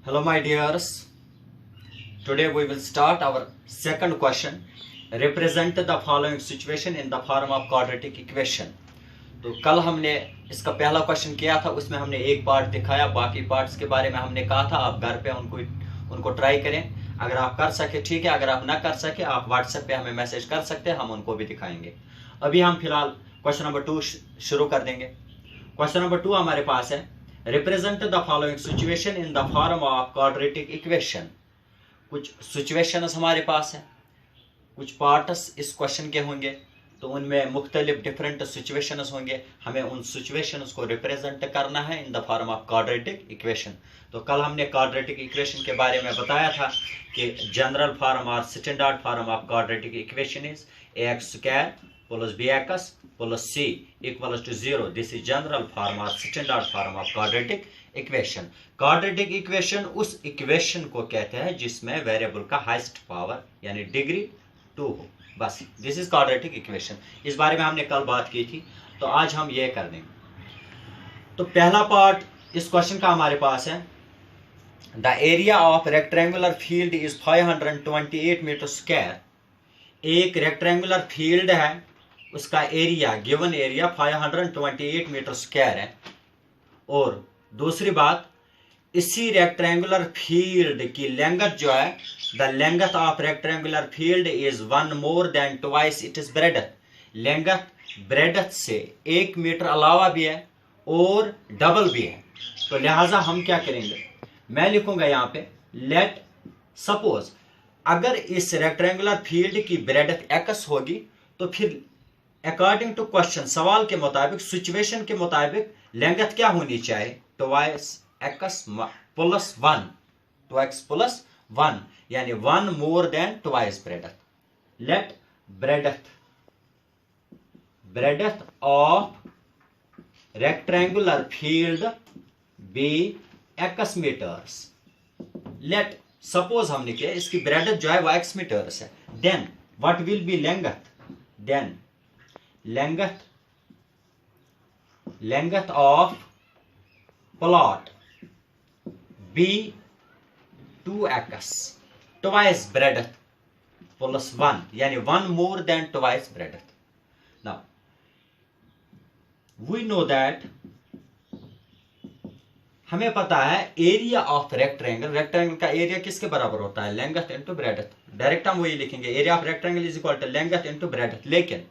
Hello my dears, today we will start our second question. Represent the following situation in the form of quadratic equation. तो कल हमने इसका पहला question किया था, उसमें हमने एक पार्ट दिखाया, बाकी पार्ट्स के बारे में हमने कहा था आप घर पे उनको ट्राई करें। अगर आप कर सके ठीक है, अगर आप ना कर सके आप व्हाट्सएप पे हमें मैसेज कर सकते हैं, हम उनको भी दिखाएंगे। अभी हम फिलहाल क्वेश्चन नंबर 2 शुरू कर देंगे। क्वेश्चन नंबर 2 हमारे पास है, represent the following situation in the form of quadratic equation. कुछ सिचुएशंस हमारे पास है, कुछ पार्ट्स इस क्वेश्चन के होंगे, तो उनमें मुख्तलिफ डिफरेंट सिचुएशंस होंगे, हमें उन सिचुएशंस को रिप्रेजेंट करना है इन the form of quadratic equation. तो कल हमने क्वाड्रेटिक इक्वेशन के बारे में बताया था कि जनरल फॉर्म और standard form of quadratic equation is ax square plus bx plus c equals to 0. This is general form or standard form of quadratic equation. Quadratic equation उस इक्वेशन को कहते हैं जिसमें वेरिएबल का हाईएस्ट पावर यानी degree 2 हो, बस this is quadratic equation. इस बारे में हमने कल बात की थी, तो आज हम ये कर देंगे। तो पहला पार्ट इस क्वेश्चन का हमारे पास है, the area of rectangular field is 528 meter square. एक रेक्टेंगुलर फील्ड है, उसका area given area 528 meter square है। और दूसरी बात, इसी रेक्टेंगुलर फील्ड की लेंथ जो है, the length of rectangular field is 1 more than twice it is breadth. Length breadth से 1 मीटर अलावा भी है और डबल भी है। तो लिहाजा हम क्या करेंगे, मैं लिखूंगा यहाँ पे लेट सपोज अगर इस रेक्टेंगुलर फील्ड की ब्रेडथ x होगी तो फिर अकॉर्डिंग टू क्वेश्चन, सवाल के मुताबिक, सिचुएशन के मुताबिक लेंथ क्या होनी चाहिए, twice x plus 1, 2x plus 1 यानी 1 more than twice breadth. Let breadth of rectangular field be x meters. Let suppose हमने किया इसकी ब्रेडथ जो है वो x मीटर्स है। Then what will be length, then length of plot b 2x twice breadth plus 1 यानी 1 more than twice breadth. Now we know that हमें पता है एरिया ऑफ रेक्टेंगल का एरिया किसके बराबर होता है, लेंथ इनटू ब्रेडथ। डायरेक्ट हम वही लिखेंगे, area of rectangle is equal to length into breadth. लेकिन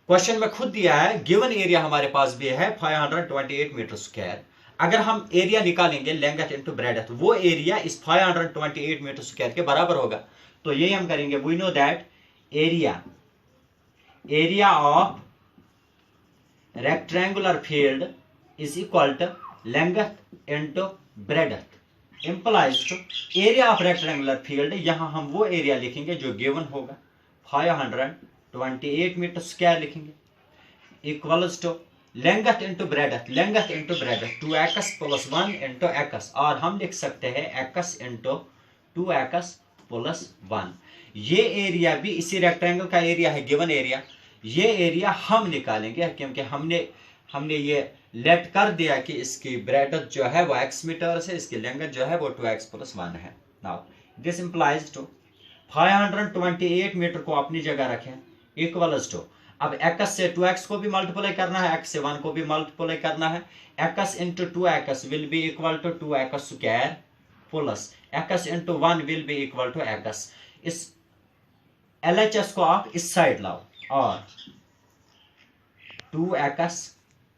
क्वेश्चन में खुद दिया है, गिवन एरिया हमारे पास भी है 528 मीटर स्क्वायर। अगर हम एरिया निकालेंगे लेंथ इनटू ब्रेडथ, वो एरिया इस 528 मीटर स्क्वायर के बराबर होगा। तो यही हम करेंगे, we know that area of rectangular field is equal to length into breadth implies to area of rectangular field. यहां हम वो एरिया लिखेंगे जो गिवन होगा, 528 मीटर स्क्वायर लिखेंगे, equals to length into breadth 2x plus 1 into x, और हम लिख सकते हैं x इनटू 2x प्लस 1। ये एरिया भी इसी रेक्टेंगल का एरिया है, गिवन एरिया। ये एरिया हम निकालेंगे क्योंकि हमने ये लेट कर दिया कि इसकी ब्रेडथ जो है वो x मीटर से, इसकी लेंथ जो है वो 2x प्लस 1 है। Now this implies to 528 meter को अपनी जगह रखें, इक्वल्स टू, अब x से 2x को भी मल्टीप्लाई करना है, x से 1 को भी मल्टीप्लाई करना है। x into 2x will be equal to 2x square plus x into 1 will be equal to x। इस LHS को आप इस साइड लाओ और 2x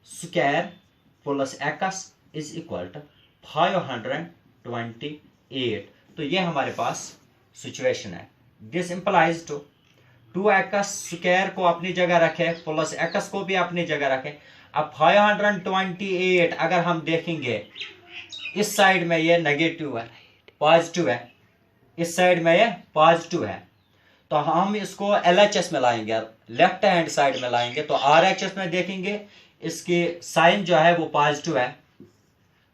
square plus x is equal to 528। तो ये हमारे पास सिचुएशन है। This implies to 2x square को अपनी जगह रखे प्लस x को भी अपनी जगह रखे। अब 528 अगर हम देखेंगे, इस साइड में ये नेगेटिव है, पॉजिटिव है, इस साइड में ये पॉजिटिव है, तो हम इसको LHS में लाएंगे, लेफ्ट हैंड साइड में लाएंगे। तो RHS में देखेंगे इसकी साइन जो है वो पॉजिटिव है,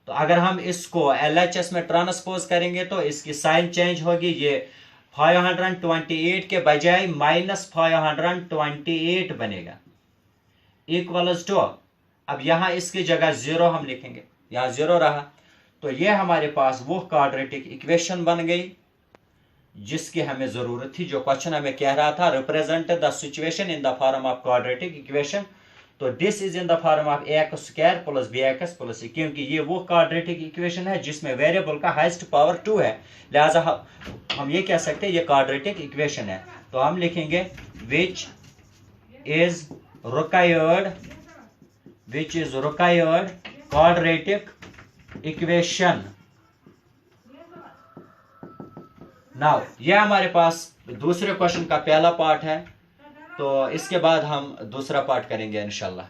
तो अगर हम इसको LHS में ट्रांसपोज करेंगे तो इसकी साइन चेंज होगी, ये 528 के बजाय -528 बनेगा, इक्वल्स टू, अब यहां इसकी जगह 0 हम लिखेंगे, यहां 0 रहा, तो ये हमारे पास वो क्वाड्रेटिक इक्वेशन बन गई जिसकी हमें जरूरत थी। जो क्वेश्चन हमें कह रहा था represent the situation in the form of quadratic equation, तो this is in the form of ax² plus bx plus c, क्योंकि ये वो क्वाड्रेटिक इक्वेशन है जिसमें वेरिएबल का हाईएस्ट पावर 2 है, लिहाजा हम ये कह सकते हैं ये क्वाड्रेटिक इक्वेशन है। तो हम लिखेंगे which is required quadratic equation. Now ये हमारे पास दूसरे क्वेश्चन का पहला पार्ट है, तो इसके बाद हम दूसरा पार्ट करेंगे इंशाल्लाह।